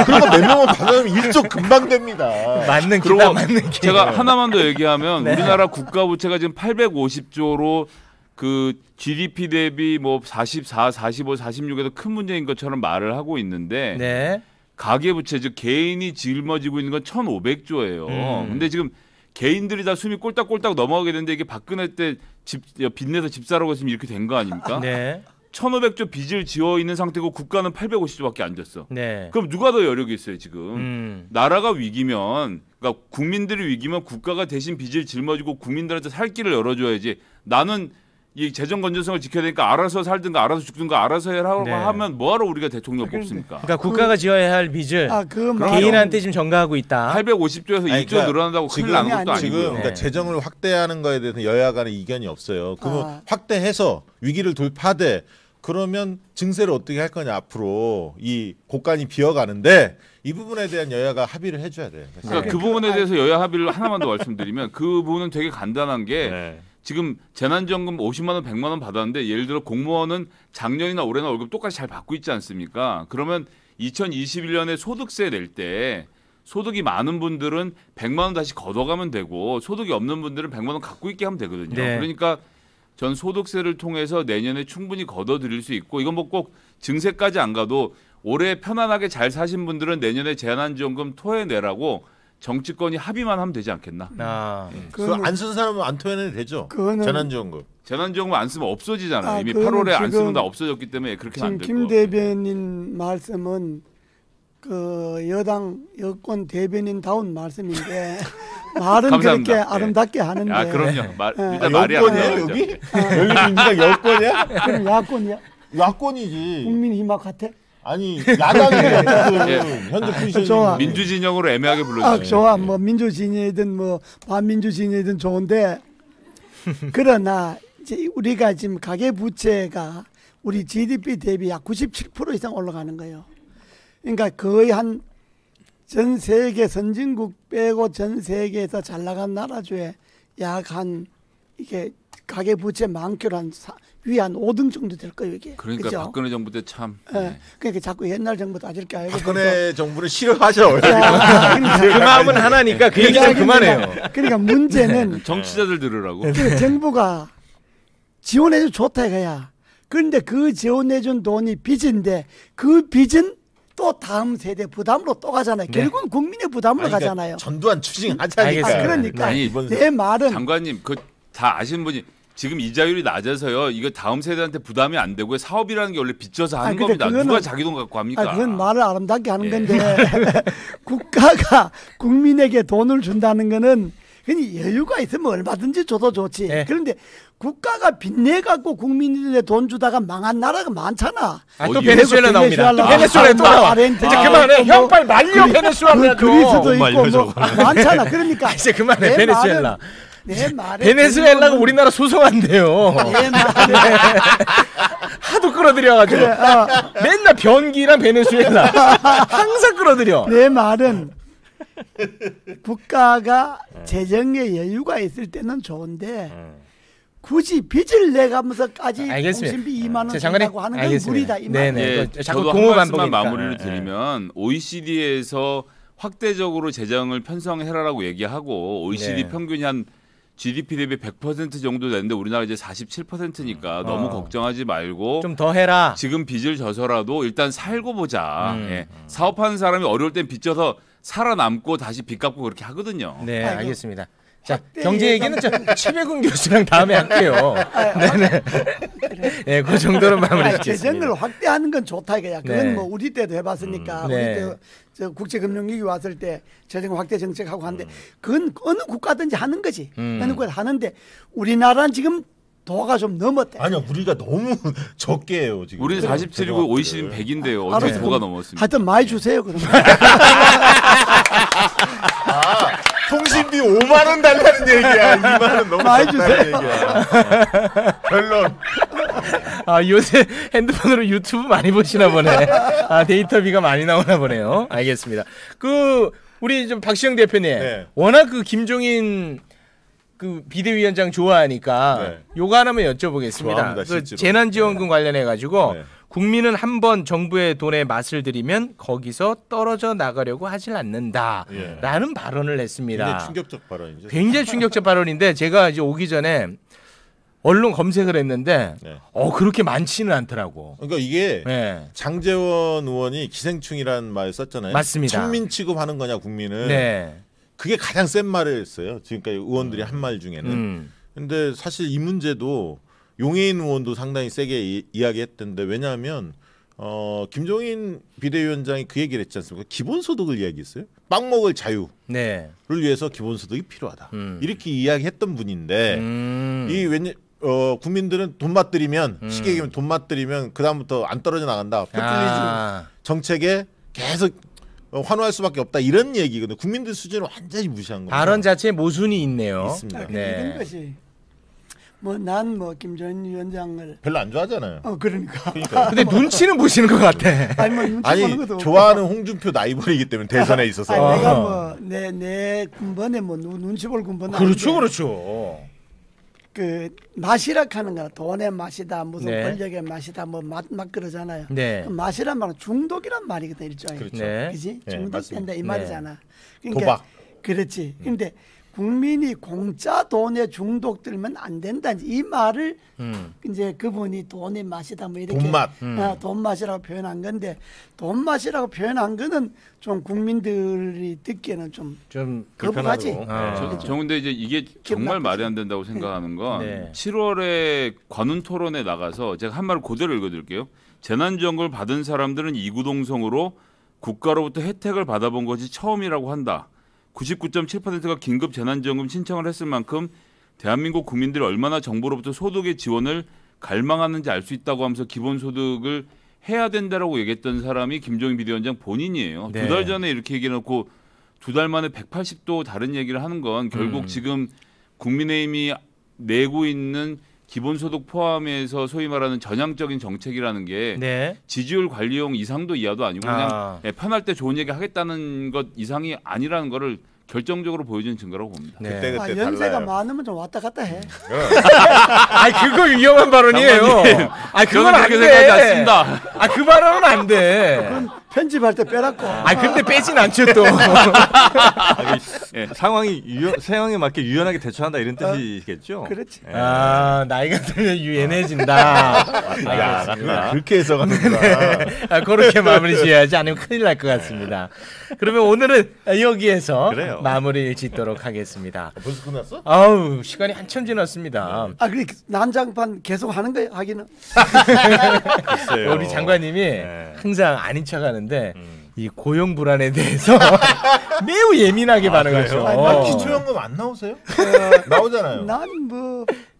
그런 거 몇 명만 받아내면 1조 금방 됩니다. 맞는 기다 맞는 기. 제가 하나만 더 얘기하면 네. 우리나라 국가 부채가 지금 850조로 그 GDP 대비 뭐 44, 45, 46에도 큰 문제인 것처럼 말을 하고 있는데 네. 가계부채 즉 개인이 짊어지고 있는 건 1,500조예요. 근데 지금 개인들이 다 숨이 꼴딱꼴딱 넘어가게 되는데 이게 박근혜 때 빚내서 집 사라고 했으면 이렇게 된 거 아닙니까? 네. 1,500조 빚을 지어 있는 상태고 국가는 850조밖에 안 졌어. 네. 그럼 누가 더 여력이 있어요 지금? 나라가 위기면 그러니까 국민들이 위기면 국가가 대신 빚을 짊어지고 국민들한테 살 길을 열어줘야지. 나는 이 재정 건전성을 지켜야 되니까 알아서 살든가 알아서 죽든가 알아서 해라고 네. 하면 뭐하러 우리가 대통령 뽑습니까? 그러니까 국가가 지어야 할 빚을 개인한테 지금 전가하고 있다. 850조에서 1조 그러니까 늘어난다고 큰일 나는 것도 아니고. 지금 그러니까 네. 재정을 확대하는 거에 대해서 여야 간에 이견이 없어요. 그러면 확대해서 위기를 돌파하되 그러면 증세를 어떻게 할 거냐 앞으로 이 곳간이 비어가는데 이 부분에 대한 여야가 합의를 해줘야 돼요. 그러니까 그 부분에 대해서 여야 합의를 하나만 더 말씀드리면 그 부분은 되게 간단한 게 네. 지금 재난지원금 50만 원, 100만 원 받았는데 예를 들어 공무원은 작년이나 올해나 월급 똑같이 잘 받고 있지 않습니까? 그러면 2021년에 소득세 낼 때 소득이 많은 분들은 100만 원 다시 걷어가면 되고 소득이 없는 분들은 100만 원 갖고 있게 하면 되거든요. 네. 그러니까 전 소득세를 통해서 내년에 충분히 걷어들일 수 있고 이건 뭐 꼭 증세까지 안 가도 올해 편안하게 잘 사신 분들은 내년에 재난지원금 토해내라고 정치권이 합의만 하면 되지 않겠나? 그거 안 쓴 사람은 안 토해내도 되죠. 재난지원금. 재난지원금 안 쓰면 없어지잖아요. 이미 8월에 안 쓰면 다 없어졌기 때문에 그렇게 안 되고. 김 대변인 말씀은 그 여권 대변인다운 말씀인데 말은 그렇게 아름답게 하는데. 아 그럼요. 일단 말이 안 여권이에요 여기? 여기 민주당 여권이야? 그럼 야권이야? 야권이지. 국민힘학 같아? 아니 야당이 현재 포지션 민주 진영으로 애매하게 불러주세요. 좋아. 뭐 민주 진영이든 뭐 반민주 진영이든 좋은데 그러나 이제 우리가 지금 가계 부채가 우리 GDP 대비 약 97% 이상 올라가는 거예요. 그러니까 거의 한 전 세계 선진국 빼고 전 세계에서 잘 나간 나라 중에 약 한 이게 가계 부채 많게로 한 위에 한 5등 정도 될 거예요 이게. 그러니까 그죠? 박근혜 정부 때 참. 네. 그러니까 자꾸 옛날 정부도 아직 이렇게 알고. 박근혜 정부는 싫어하죠. 그 마음은 하나니까 그 얘기 좀 그만해요. 그러니까 문제는 정치자들 들으라고. 그러니까 정부가 지원해준 좋다 이거야. 그런데 그 지원해준 돈이 빚인데 그 빚은 또 다음 세대 부담으로 또 가잖아요. 네. 결국은 국민의 부담으로 그러니까 가잖아요. 전두환 추징하자니까. 그러니까 아니, 내 말은 장관님 그 다 아시는 분이 지금 이자율이 낮아서요. 이거 다음 세대한테 부담이 안 되고요. 사업이라는 게 원래 빚져서 하는 겁니다. 누가 자기 돈 갖고 합니까? 그건 말을 아름답게 하는 건데 국가가 국민에게 돈을 준다는 거는 그냥 여유가 있으면 얼마든지 줘도 좋지. 네. 그런데 국가가 빚내 갖고 국민들의 돈 주다가 망한 나라가 많잖아. 또 베네수엘라 나옵니다. 또 베네수엘라 또 나와. 이제 그만해. 형 빨리 말려 베네수엘라. 그리스도 있고 뭐 많잖아. 그러니까 이제 그만해 베네수엘라. 내 말에 베네수엘라가 우리나라 소송한대요. 내 말에 하도 끌어들여가지고 그래, 맨날 변기랑 베네수엘라 항상 끌어들여. 내 말은 국가가 재정에 여유가 있을 때는 좋은데 굳이 빚을 내가면서까지 공신비 2만 원 준다고 하는 건 무리다 이 말이에요. 네네. 자꾸 저도 한 말씀만 마무리를 드리면 OECD에서 확대적으로 재정을 편성해라라고 얘기하고 OECD 평균이 한 GDP 대비 100% 정도 되는데 우리나라 이제 47%니까 너무 걱정하지 말고 좀 더 해라. 지금 빚을 져서라도 일단 살고 보자. 사업하는 사람이 어려울 땐 빚 져서 살아남고 다시 빚 갚고 그렇게 하거든요. 네, 알겠습니다. 자, 경제 얘기는 최백운 교수랑 다음에 할게요. 네네. 네, 그 정도로 마무리 짓겠습니다. 재정을 확대하는 건 좋다 이거야. 그건 네. 뭐 우리 때도 해봤으니까 우리 때 저 국제금융위기 왔을 때 재정 확대 정책하고 하는데 그건 어느 국가든지 하는 거지. 어느 국가 하는데 우리나라는 지금 도가 좀 넘었대. 아니요, 우리가 너무 적게 해요 지금. 우리는 47이고 OECD는 100인데요. 어떻게 도가 넘었습니까? 하여튼 많이 주세요 그러면. 통신비 5만 원 달라는 얘기야. 2만 원 너무 많이 주세요. 얘기야. 결론. 아, 요새 핸드폰으로 유튜브 많이 보시나 보네. 아, 데이터비가 많이 나오나 보네요. 알겠습니다. 우리 좀 박시영 대표님, 네. 워낙 김종인 비대위원장 좋아하니까 네. 요거 하나만 여쭤보겠습니다. 재난지원금 네. 관련해 가지고 네. 국민은 한번 정부의 돈에 맛을 들이면 거기서 떨어져 나가려고 하질 않는다라는 예. 발언을 했습니다. 굉장히 충격적 발언이죠. 굉장히 충격적 발언인데 제가 이제 오기 전에 언론 검색을 했는데 네. 그렇게 많지는 않더라고. 그러니까 이게 네. 장제원 의원이 기생충이라는 말 썼잖아요. 맞습니다. 천민 취급하는 거냐 국민은. 네. 그게 가장 센 말을 했어요. 지금까지 의원들이 한 말 중에는. 근데 사실 이 문제도 용해인 의원도 상당히 세게 이야기했던데 왜냐하면 김종인 비대위원장이 그 얘기를 했지 않습니까? 기본소득을 이야기했어요. 빵 먹을 자유를 네. 위해서 기본소득이 필요하다. 이렇게 이야기했던 분인데 국민들은 돈 맛들이면 쉽게 얘기하면 돈 맛들이면 그 다음부터 안 떨어져 나간다. 포퓰리즘 정책에 계속 환호할 수밖에 없다 이런 얘기거든요. 국민들 수준을 완전히 무시한 거예요. 발언 자체에 모순이 있네요. 있습니다. 네. 이런 것이 난 김종인 위원장을 별로 안 좋아하잖아요. 그러니까. 근데 눈치는 보시는 것 같아. 아니 좋아하는 홍준표 나이벌이기 때문에 대선에 있어서. 내가 내 군번에 눈치 볼 군번은 그렇죠, 그렇죠. 맛이라 하는 거는 돈의 맛이다, 무슨 네. 권력의 맛이다, 맛 그러잖아요. 네. 맛이란 말은 중독이란 말이거든 일종의. 그렇죠. 네. 그지? 네, 중독된다 이 말이잖아. 그러니까 도박. 그렇지. 근데 국민이 공짜 돈에 중독들면 안 된다. 이 말을 이제 그분이 돈의 맛이다 뭐 이렇게 돈맛. 돈 맛이라고 표현한 건데 돈 맛이라고 표현한 거는 좀 국민들이 듣기에는 좀 거부하지. 저 근데 이제 이게 정말 말이 안 된다고 생각하는 건 네. 7월에 관훈 토론에 나가서 제가 한 말을 그대로 읽어드릴게요. 재난지원금을 받은 사람들은 이구동성으로 국가로부터 혜택을 받아본 것이 처음이라고 한다. 99.7%가 긴급 재난지원금 신청을 했을 만큼 대한민국 국민들이 얼마나 정부로부터 소득의 지원을 갈망하는지 알 수 있다고 하면서 기본소득을 해야 된다라고 얘기했던 사람이 김종인 비대위원장 본인이에요. 네. 2달 전에 이렇게 얘기해놓고 2달 만에 180도 다른 얘기를 하는 건 결국 지금 국민의힘이 내고 있는 기본소득 포함해서 소위 말하는 전향적인 정책이라는 게 네. 지지율 관리용 이상도 이하도 아니고 그냥 편할 때 좋은 얘기 하겠다는 것 이상이 아니라는 거를 결정적으로 보여주는 증거라고 봅니다. 네. 그때 연세가 많으면 좀 왔다 갔다 해. 그거 위험한 발언이에요. 그건 안 돼. 생각하지 않습니다. 그 발언은 안 돼. 그건 편집할 때 빼라고. 근데 빼진 않죠 또. 상황에 맞게 유연하게 대처한다 이런 뜻이겠죠. 그렇지. 나이가 들면 유연해진다. 그렇게 해석하는구나. 그렇게 마무리 지어야지 아니면 큰일 날 것 같습니다. 그러면 오늘은 여기에서 그래요. 마무리를 짓도록 하겠습니다. 벌써 끝났어? 아우 시간이 한참 지났습니다. 그래 난장판 계속 하는 거예요 하기는. 우리 장관님이 항상 아닌 척하는데 이 고용 불안에 대해서 매우 예민하게 반응하죠. 기초연금 안 나오세요? 나오잖아요. 난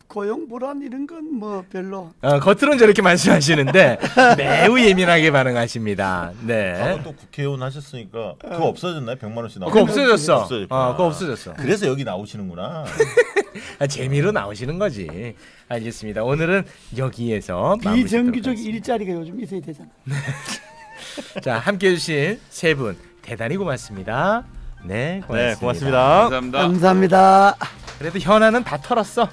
고용 불안 이런 건 별로. 겉으로는 저렇게 말씀하시는데 매우 예민하게 반응하십니다. 네. 또 국회의원 하셨으니까 그거 없어졌나요? 100만 원씩 나오고. 그거 없어졌어. 그거 없어졌어. 그래서 여기 나오시는구나. 재미로 나오시는 거지. 알겠습니다. 오늘은 여기에서 비정규적 일자리가 요즘 있어야 되잖아. 자, 함께해 주신 세 분 대단히 고맙습니다. 네, 고맙습니다. 네, 고맙습니다. 감사합니다. 감사합니다. 그래도 현아는 다 털었어.